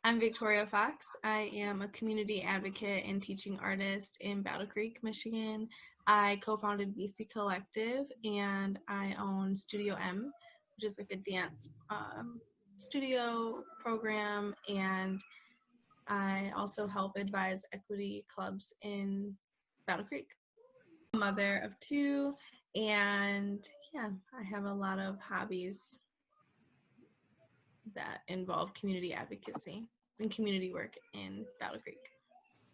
I'm Victoria Fox. I am a community advocate and teaching artist in Battle Creek, Michigan. I co-founded BC Collective and I own Studio M, which is like a dance studio program, and I also help advise equity clubs in Battle Creek. Mother of two, and yeah, I have a lot of hobbies that involve community advocacy and community work in Battle Creek.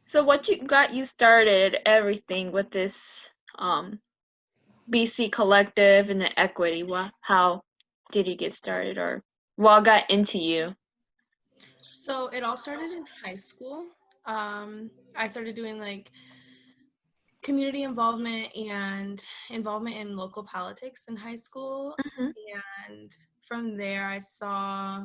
So what got you started everything with this um BC collective and the equity? How did you get started, or what got into you? So it all started in high school. I started doing like community involvement and involvement in local politics in high school. Hmm. And from there, I saw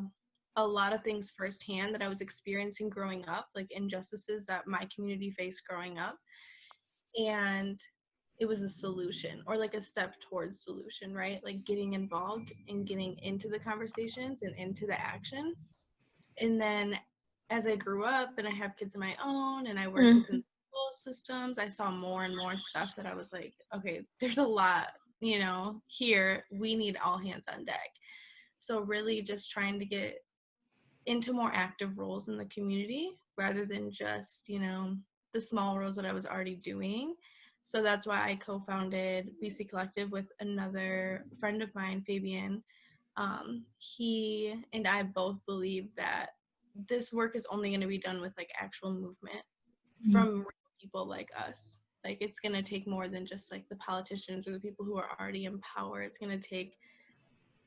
a lot of things firsthand that I was experiencing growing up, like injustices that my community faced growing up. And it was a solution or like a step towards solution, right? Like getting involved and getting into the conversations and into the action. And then as I grew up and I have kids of my own and I work within Hmm. school systems, I saw more and more stuff that I was like, okay, there's a lot, here. We need all hands on deck. So really just trying to get into more active roles in the community rather than just, the small roles that I was already doing. So that's why I co-founded BC Collective with another friend of mine, Fabian. He and I both believe that this work is only going to be done with like actual movement from real people like us. Like it's going to take more than just like the politicians or the people who are already in power. It's going to take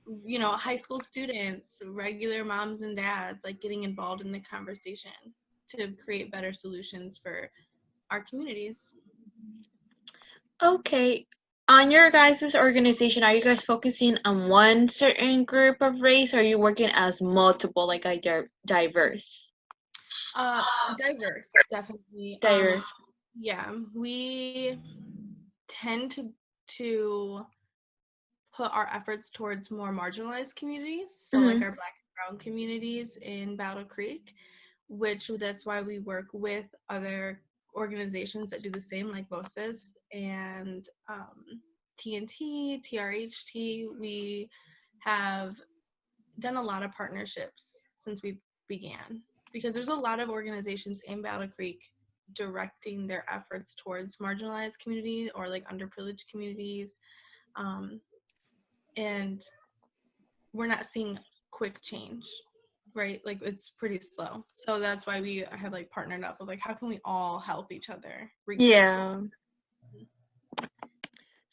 high school students, regular moms and dads, like getting involved in the conversation to create better solutions for our communities. Okay. On your guys' organization, are you guys focusing on one certain group of race, or are you working as multiple, like diverse? Uh, Diverse, definitely. Diverse. Yeah, we tend to put our efforts towards more marginalized communities, so like Hmm. our Black and Brown communities in Battle Creek, which that's why we work with other organizations that do the same, like VOCES and TNT, TRHT. We have done a lot of partnerships since we began because there's a lot of organizations in Battle Creek directing their efforts towards marginalized community or like underprivileged communities. Um, and we're not seeing quick change, right? Like it's pretty slow. So that's why we have like partnered up with like how can we all help each other reach this goal? Yeah.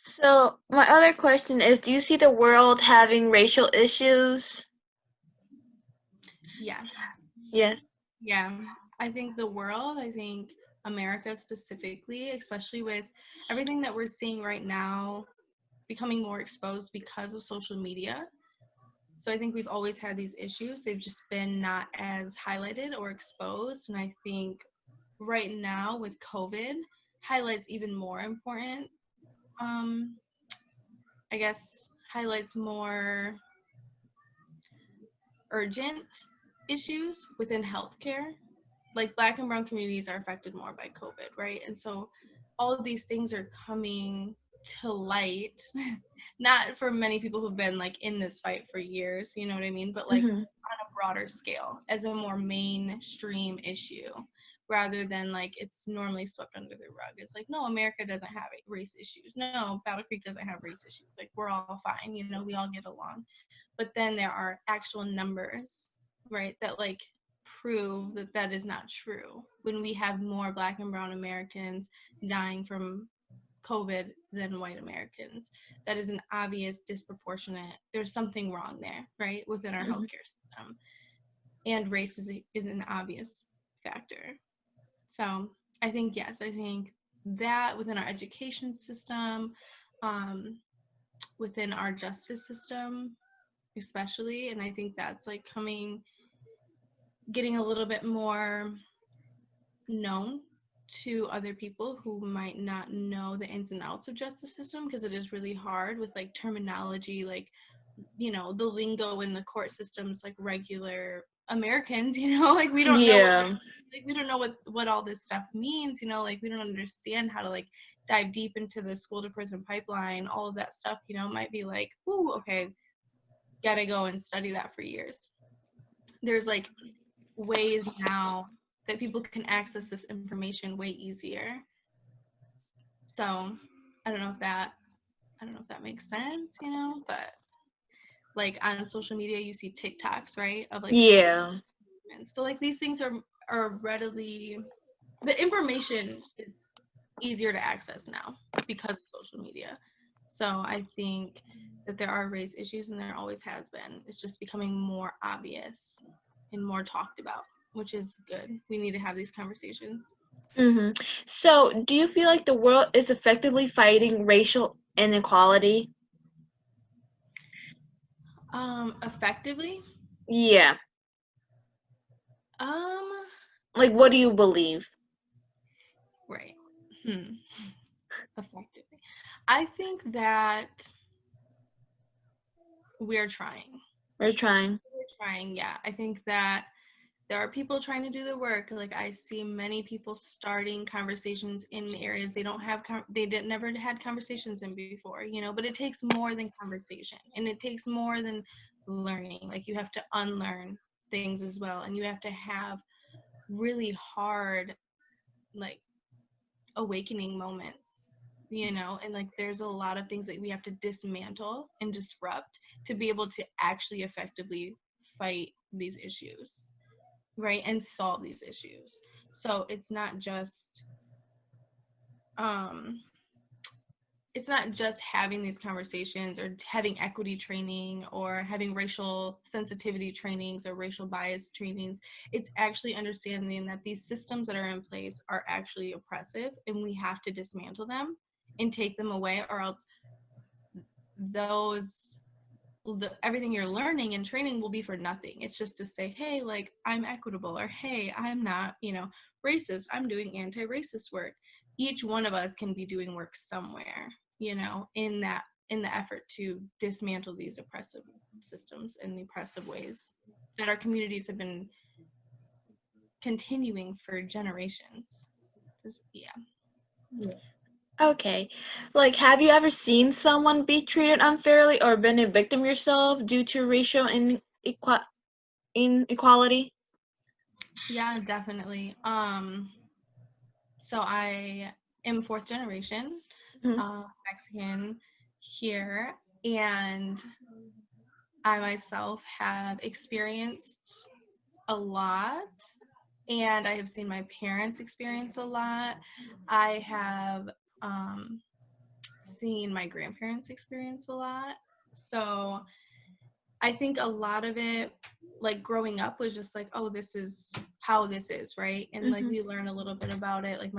So my other question is, do you see the world having racial issues? Yes. Yes. Yeah. I think the world, I think America specifically, especially with everything that we're seeing right now becoming more exposed because of social media. So I think we've always had these issues. They've just been not as highlighted or exposed. And I think right now with COVID highlights even more important, um, I guess highlights more urgent issues within healthcare. Like Black and Brown communities are affected more by COVID, right? And so all of these things are coming to light, not for many people who've been like in this fight for years, you know what I mean? But like Hmm. on a broader scale as a more mainstream issue rather than like it's normally swept under the rug. It's like, no, America doesn't have race issues. No, Battle Creek doesn't have race issues. Like we're all fine, we all get along. But then there are actual numbers, right, that like prove that that is not true when we have more Black and Brown Americans dying from COVID than white Americans. That is an obvious disproportionate. There's something wrong there, right, within our Hmm. healthcare system. And race is an obvious factor. So I think, yes, I think that within our education system, um, within our justice system, especially. And I think that's like getting a little bit more known to other people who might not know the ins and outs of justice system because it is really hard with like terminology, like the lingo in the court systems, like regular Americans, like we don't know Yeah. we don't know what all this stuff means, like we don't understand how to like dive deep into the school to prison pipeline, all of that stuff, might be like, ooh, okay, gotta go and study that for years. There's like ways now that people can access this information way easier. So I don't know if that makes sense, but like on social media you see TikToks, right, of like social Yeah. movements. So like these things are readily, the information is easier to access now because of social media. So I think that there are race issues, and there always has been. It's just becoming more obvious and more talked about, which is good. We need to have these conversations. So, do you feel like the world is effectively fighting racial inequality? Effectively, Yeah. um Like, what do you believe? right. Effectively, I think that we're trying. We're trying. Yeah. I think that there are people trying to do the work. Like I see many people starting conversations in areas they don't have, never had conversations in before, but it takes more than conversation, and it takes more than learning. Like you have to unlearn things as well, and you have to have really hard, like, awakening moments, and like there's a lot of things that we have to dismantle and disrupt to be able to actually effectively fight these issues, right, and solve these issues. So um it's not just having these conversations or having equity training or having racial sensitivity trainings or racial bias trainings. It's actually understanding that these systems that are in place are actually oppressive, and we have to dismantle them and take them away, or else everything you're learning and training will be for nothing. It's just to say, hey, like, I'm equitable, or hey, I'm not, racist. I'm doing anti-racist work. Each one of us can be doing work somewhere, in the effort to dismantle these oppressive systems and the oppressive ways that our communities have been continuing for generations. Yeah. Okay. Like, have you ever seen someone be treated unfairly or been a victim yourself due to racial inequality? Yeah, definitely. So I am fourth generation Mhm. Mexican here, and I myself have experienced a lot, and I have seen my parents experience a lot. I have seen my grandparents experience a lot. So I think a lot of it, like growing up, was just like, oh, this is how this is, right? And like Mhm. we learn a little bit about it. Like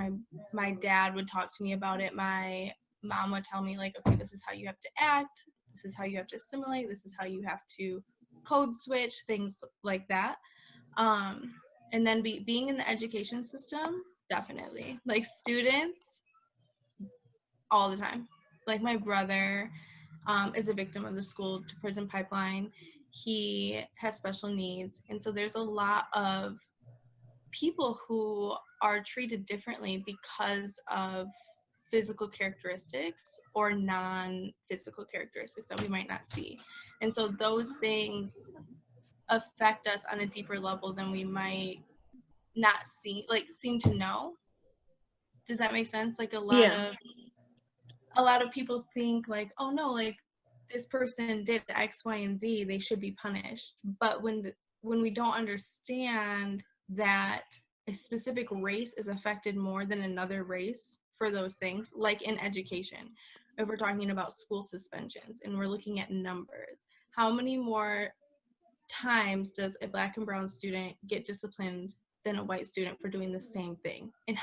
my dad would talk to me about it. My mom would tell me like, okay, this is how you have to act. This is how you have to assimilate. This is how you have to code switch, things like that. And then being in the education system, definitely. Like students, all the time. Like my brother is a victim of the school to prison pipeline. He has special needs. And so there's a lot of people who are treated differently because of physical characteristics or non-physical characteristics that we might not see. And so those things affect us on a deeper level than we might not see, like seem to know. Does that make sense? Like Yeah. a lot of people think like, oh no, like this person did X, Y, and Z, they should be punished. But when we don't understand that a specific race is affected more than another race for those things, like in education, if we're talking about school suspensions and we're looking at numbers, how many more times does a Black and brown student get disciplined than a white student for doing the same thing? And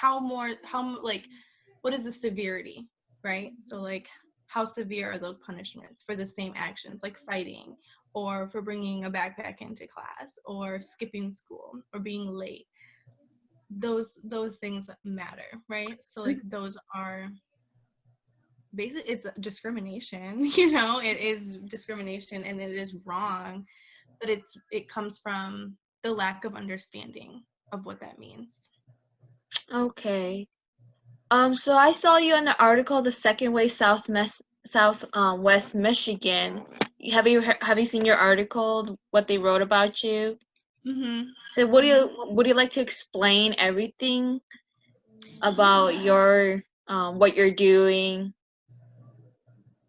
what is the severity, right? So like, how severe are those punishments for the same actions, like fighting, or for bringing a backpack into class, or skipping school, or being late? Those things matter, right? So like those are basically, it's discrimination. It is discrimination and it is wrong, but it comes from the lack of understanding of what that means. Okay. So I saw you in the article, the Second Wave West Michigan. Have you seen your article? What they wrote about you? Mm-hmm. So would you like to explain everything about your what you're doing?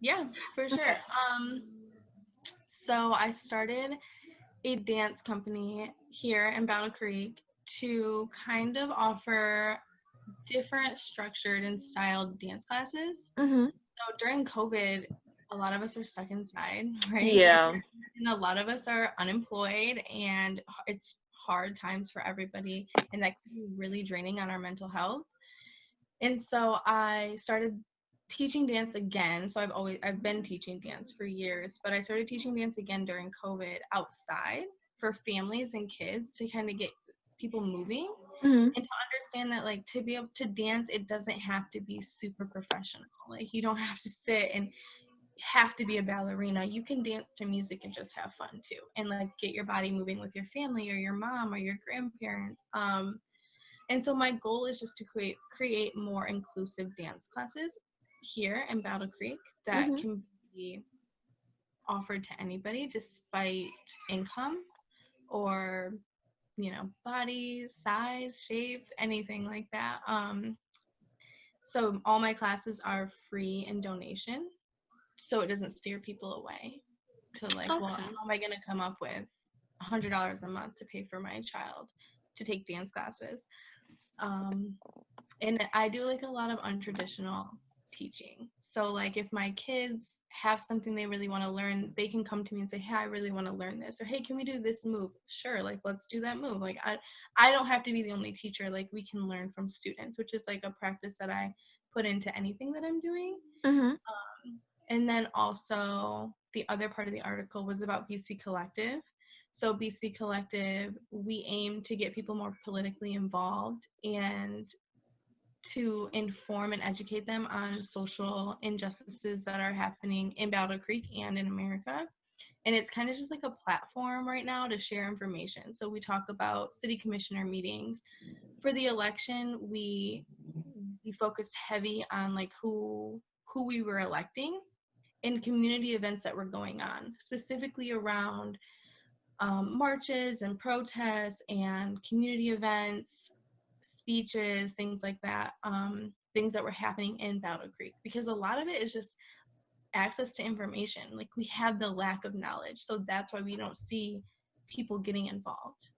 Yeah, for sure. So I started a dance company here in Battle Creek to kind of offer different structured and styled dance classes. Mhm. So during COVID, a lot of us are stuck inside, right? Yeah. And a lot of us are unemployed, and it's hard times for everybody, and that can be really draining on our mental health. And so I started teaching dance again. So I've been teaching dance for years, but I started teaching dance again during COVID outside for families and kids to kind of get people moving Mhm. and to understand that, like, to be able to dance, it doesn't have to be super professional. Like, you don't have to sit and have to be a ballerina. You can dance to music and just have fun too, and like get your body moving with your family or your mom or your grandparents. And so my goal is just to create more inclusive dance classes here in Battle Creek that Mhm. can be offered to anybody despite income or, body size, shape, anything like that. So all my classes are free and donation, so it doesn't steer people away to like, well, Okay. how am I going to come up with $100 a month to pay for my child to take dance classes? And I do like a lot of untraditional teaching. So like if my kids have something they really want to learn, they can come to me and say, hey, I really want to learn this, or hey, can we do this move? Sure, like let's do that move. Like I don't have to be the only teacher. Like we can learn from students, which is like a practice that I put into anything that I'm doing. Mhm. And then also the other part of the article was about BC Collective. So BC Collective, we aim to get people more politically involved and to inform and educate them on social injustices that are happening in Battle Creek and in America. And it's kind of just like a platform right now to share information. So we talk about city commissioner meetings. For the election, we focused heavy on like who we were electing and community events that were going on, specifically around marches and protests and community events, speeches, things like that, things that were happening in Battle Creek, because a lot of it is just access to information. Like we have the lack of knowledge, so that's why we don't see people getting involved,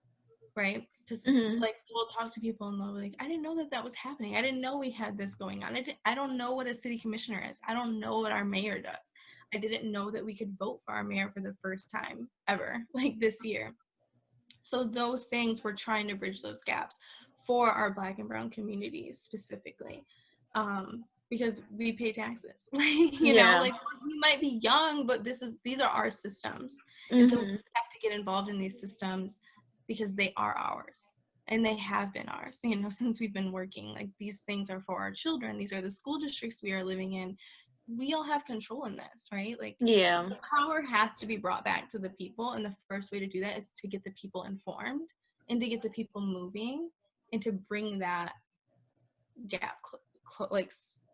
right? Because Mhm. like we'll talk to people and they'll be like, I didn't know that that was happening. I didn't know we had this going on. I don't know what a city commissioner is. I don't know what our mayor does. I didn't know that we could vote for our mayor for the first time ever, like this year. So those things, we're trying to bridge those gaps for our Black and Brown communities specifically, because we pay taxes. Like, Yeah. like we might be young, but these are our systems, and so we Mhm. have to get involved in these systems because they are ours. And they have been ours, since we've been working. Like these things are for our children. These are the school districts we are living in. We all have control in this, right? Like Yeah. the power has to be brought back to the people, and the first way to do that is to get the people informed and to get the people moving and to bring that gap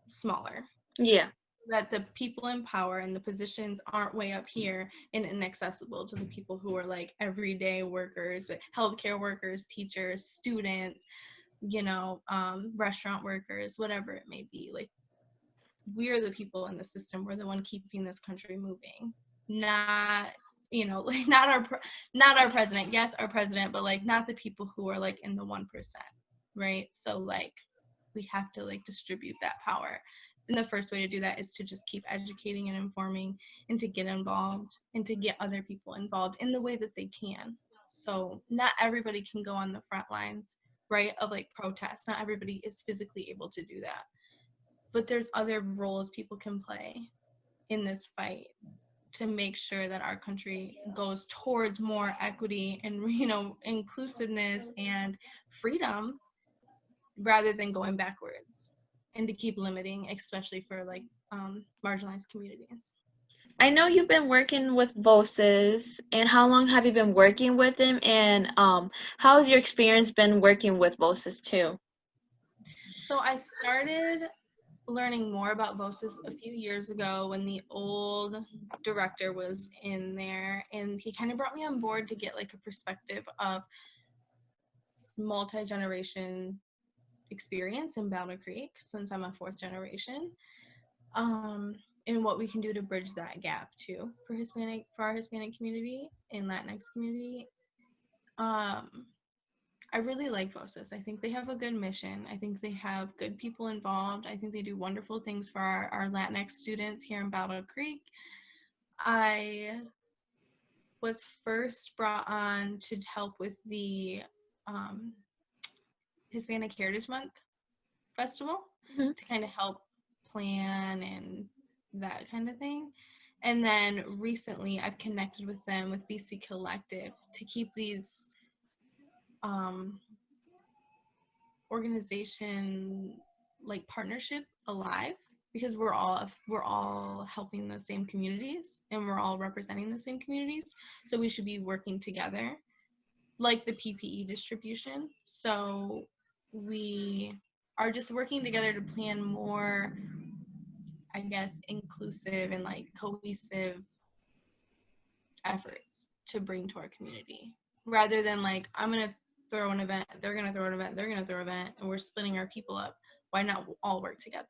smaller, Yeah. that the people in power and the positions aren't way up here and inaccessible to the people who are like everyday workers, healthcare workers, teachers, students, restaurant workers, whatever it may be. Like we're the people in the system. We're the one keeping this country moving, not like not our president. Yes, our president, but like not the people who are like in the 1%, right? So like we have to like distribute that power, and the first way to do that is to just keep educating and informing and to get involved and to get other people involved in the way that they can. So not everybody can go on the front lines, right, of like protests. Not everybody is physically able to do that, but there's other roles people can play in this fight to make sure that our country goes towards more equity and inclusiveness and freedom rather than going backwards, and to keep limiting, especially for like marginalized communities. I know you've been working with VOSes, and how long have you been working with them? And how's your experience been working with VOSes too? So I started learning more about VOSIS a few years ago when the old director was in there, and he kind of brought me on board to get like a perspective of multi-generation experience in Battle Creek, since I'm a fourth generation, um, and what we can do to bridge that gap too for our Hispanic community and Latinx community. Um, I really like VOSIS. I think they have a good mission. I think they have good people involved. I think they do wonderful things for our Latinx students here in Battle Creek. I was first brought on to help with the um, Hispanic Heritage Month Festival Hmm. to kind of help plan and that kind of thing. And then recently I've connected with them with BC Collective to keep these um, organization like partnership alive, because we're all helping the same communities and we're all representing the same communities, so we should be working together like the PPE distribution. So we are just working together to plan more, I guess, inclusive and like cohesive efforts to bring to our community, rather than like, I'm gonna throw an event, they're gonna throw an event, they're gonna throw an event, and we're splitting our people up. Why not all work together?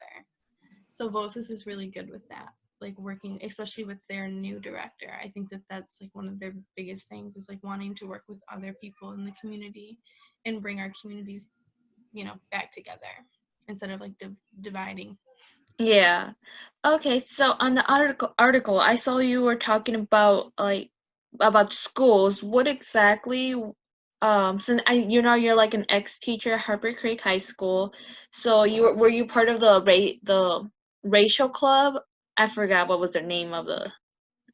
So VOSIS is really good with that, like working, especially with their new director. I think that that's like one of their biggest things, is like wanting to work with other people in the community and bring our communities, back together instead of like dividing. Yeah. Okay, so on the article, I saw you were talking about about schools. What exactly since you're like an ex-teacher at Harper Creek High School, so were you part of the racial club? I forgot what was the name of the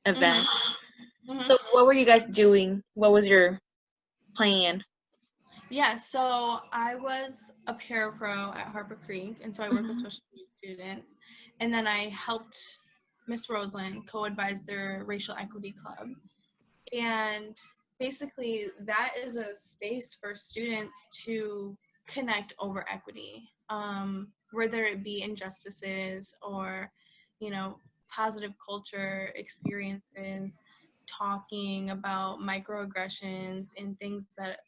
event. Mm-hmm. Mm-hmm. So what were you guys doing? What was your plan? Yeah, so I was a parapro at Harper Creek, and so I work with Mhm. special needs students. And then I helped Miss Roseland co-advise their racial equity club. And basically, that is a space for students to connect over equity, whether it be injustices or, positive culture experiences, talking about microaggressions and things that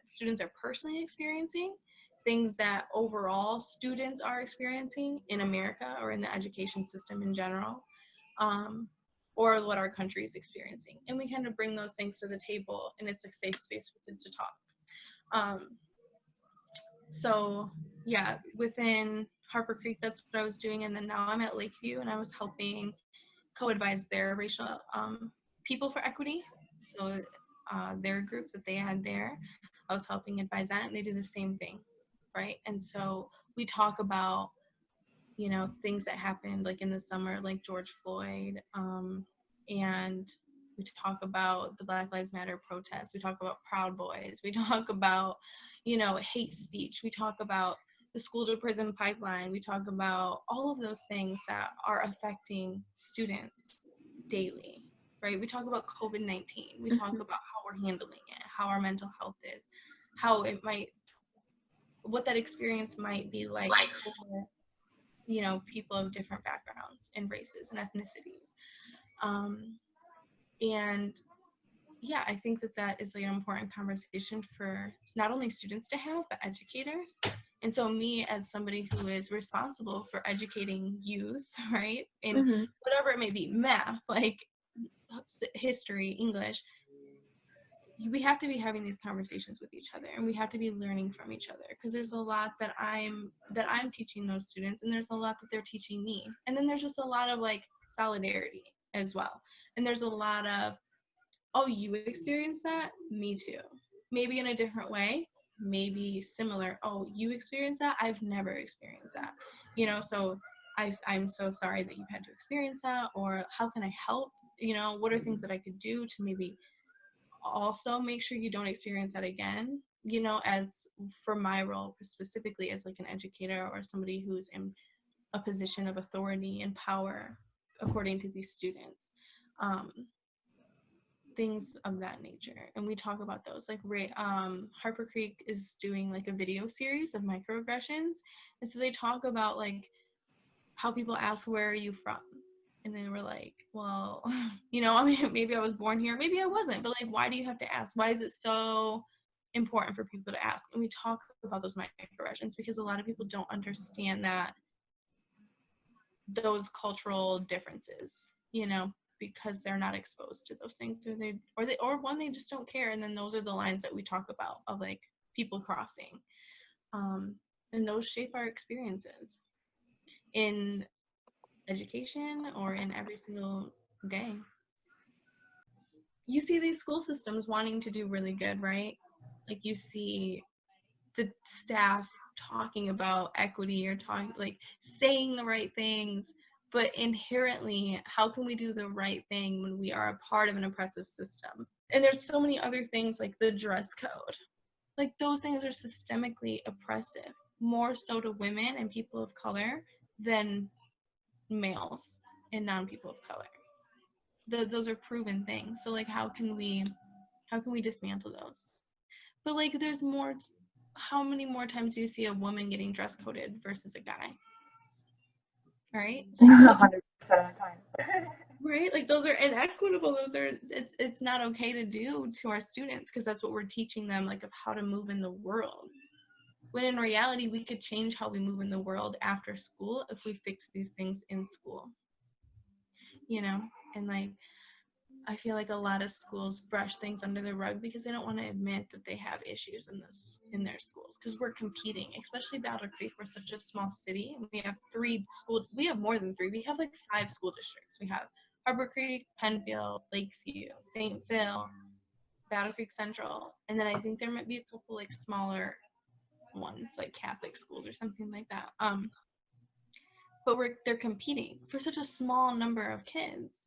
students are personally experiencing, things that overall students are experiencing in America or in the education system in general, um, or what our country is experiencing. And we kind of bring those things to the table, and it's a safe space for kids to talk. Um, so yeah, within Harper Creek, that's what I was doing. And then now I'm at Lakeview, and I was helping co-advise their racial people for equity. So their group that they had there, I was helping advise that, and they do the same things, right? And so we talk about, things that happened like in the summer, like George Floyd, and we talk about the Black Lives Matter protests. We talk about Proud Boys. We talk about, hate speech. We talk about the school to prison pipeline. We talk about all of those things that are affecting students daily, right? We talk about COVID-19. We talk Mhm. about how we're handling it, how our mental health is, how it might, what that experience might be like for, people of different backgrounds and races and ethnicities. Um, and yeah, I think that that is like an important conversation for not only students to have, but educators. And so me, as somebody who is responsible for educating youth, right, in Mhm. whatever it may be, math, like history, English, we have to be having these conversations with each other, and we have to be learning from each other, because there's a lot that I'm teaching those students, and there's a lot that they're teaching me. And then there's just a lot of like solidarity as well. And there's a lot of, oh, you experienced that? Me too. Maybe in a different way, maybe similar. Oh, you experienced that? I've never experienced that. So I'm so sorry that you've had to experience that, or how can I help? What are things that I could do to maybe also make sure you don't experience that again? As for my role specifically as like an educator or somebody who's in a position of authority and power, according to these students. Things of that nature, and we talk about those. Like Harper Creek is doing like a video series of microaggressions, and so they talk about like how people ask, where are you from, and they were like, well, you know, I mean, maybe I was born here, maybe I wasn't, but like, why do you have to ask? Why is it so important for people to ask? And we talk about those microaggressions because a lot of people don't understand that those cultural differences, you know, because they're not exposed to those things, or one, they just don't care. And then those are the lines that we talk about of like people crossing, and those shape our experiences in education or in every single day. You see these school systems wanting to do really good, right? Like you see the staff talking about equity or talking, like saying the right things, but inherently, how can we do the right thing when we are a part of an oppressive system? And there's so many other things like the dress code. Like those things are systemically oppressive, more so to women and people of color than males and non-people of color. Those are proven things. So like how can we dismantle those? But like there's more, how many more times do you see a woman getting dress coded versus a guy? Right? So like 100% of the time. right? Like those are inequitable. Those are, it's not okay to do to our students because that's what we're teaching them, like of how to move in the world. When in reality, we could change how we move in the world after school if we fix these things in school. You know? And like I feel like a lot of schools brush things under the rug because they don't want to admit that they have issues in their schools, because we're competing, especially Battle Creek. We're such a small city. We have more than 3. We have like 5 school districts. We have Harbor Creek, Penfield, Lakeview, St. Phil, Battle Creek Central, and then I think there might be a couple like smaller ones like Catholic schools or something like that. But they're competing for such a small number of kids.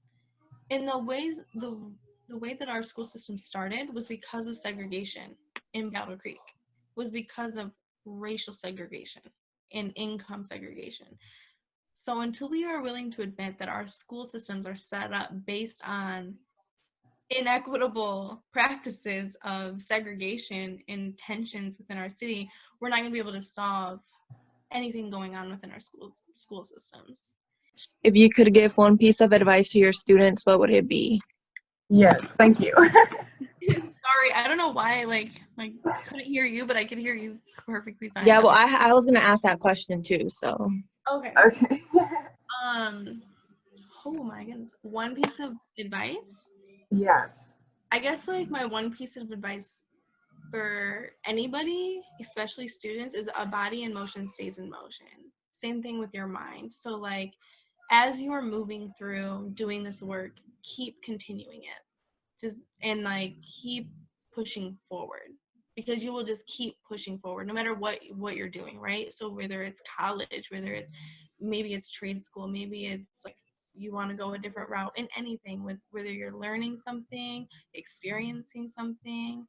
And the way that our school system started was because of segregation in Battle Creek, was because of racial segregation and income segregation. So until we are willing to admit that our school systems are set up based on inequitable practices of segregation and tensions within our city, we're not going to be able to solve anything going on within our school systems. If you could give one piece of advice to your students, what would it be? Yes, thank you. Sorry, I don't know why I couldn't hear you, but I could hear you perfectly fine. Yeah, well, I was gonna ask that question too. So. Okay. Okay. Oh my goodness. One piece of advice? Yes. I guess like my one piece of advice for anybody, especially students, is a body in motion stays in motion. Same thing with your mind. So like as you're moving through doing this work, keep continuing it. And like keep pushing forward, because you will just keep pushing forward no matter what you're doing, right? So whether it's college, maybe it's trade school, maybe it's like you want to go a different route in anything, with whether you're learning something, experiencing something,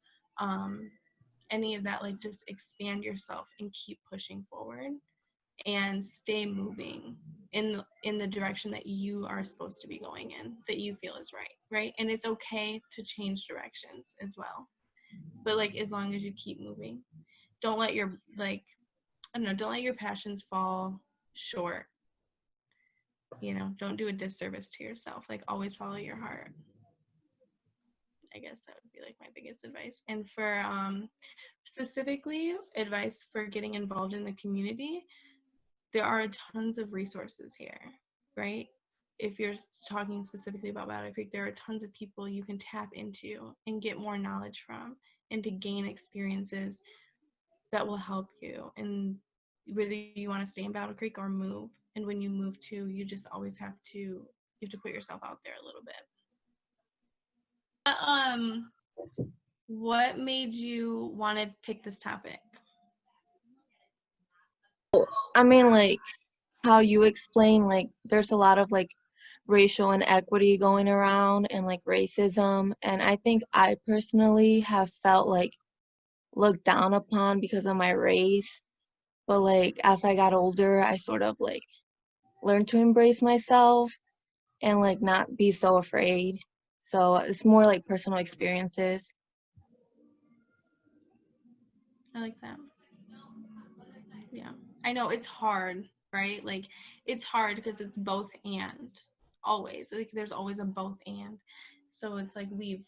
any of that, like just expand yourself and keep pushing forward and stay moving in the direction that you are supposed to be going in, that you feel is right? And it's okay to change directions as well, but like as long as you keep moving, don't let your don't let your passions fall short. You know, don't do a disservice to yourself. Like always follow your heart. I guess that would be like my biggest advice. And for specifically advice for getting involved in the community, there are tons of resources here, right? If you're talking specifically about Battle Creek, there are tons of people you can tap into and get more knowledge from, and to gain experiences that will help you. And whether you want to stay in Battle Creek or move, and when you move too, you just always have to put yourself out there a little bit. What made you want to pick this topic? I mean, like how you explain, like there's a lot of like racial inequity going around and like racism, and I think I personally have felt like looked down upon because of my race. But like as I got older, I sort of like learned to embrace myself, and like not be so afraid. So it's more like personal experiences. I like that. Yeah. I know it's hard, right? Like it's hard because it's both and always. Like there's always a both and. So it's like we've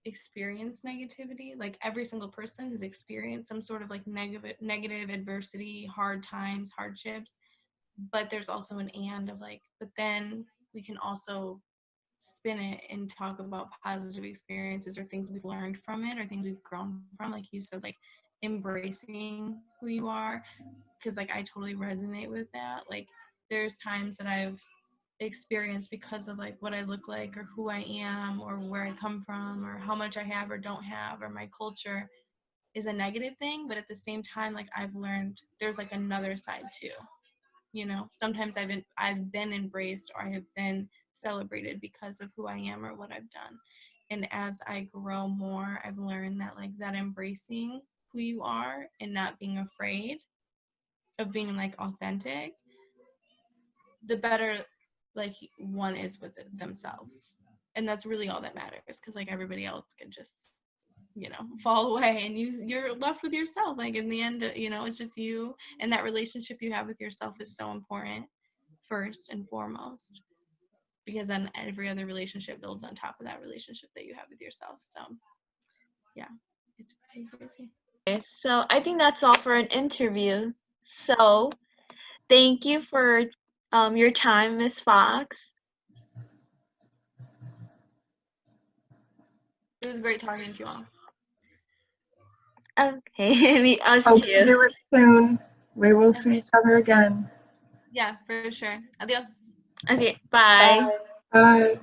experienced negativity. Like every single person has experienced some sort of like negative adversity, hard times, hardships. But there's also an and of like, but then we can also spin it and talk about positive experiences or things we've learned from it or things we've grown from, like you said, like embracing who you are, because like I totally resonate with that. Like there's times that I've experienced because of like what I look like or who I am or where I come from or how much I have or don't have or my culture is a negative thing, but at the same time like I've learned there's like another side too. You know, sometimes I've been embraced or I have been celebrated because of who I am or what I've done. And as I grow more, I've learned that like that embracing who you are and not being afraid of being like authentic, the better like one is with it themselves. And that's really all that matters, because like everybody else can just, you know, fall away and you're left with yourself. Like in the end, you know, it's just you, and that relationship you have with yourself is so important first and foremost, because then every other relationship builds on top of that relationship that you have with yourself. So yeah, it's pretty crazy. Okay, so I think that's all for an interview. So thank you for your time, Miss Fox. It was great talking to you all. Okay, us Hope to too. do it soon. We will see each other again. Yeah, for sure. Adios. Okay, bye. Bye.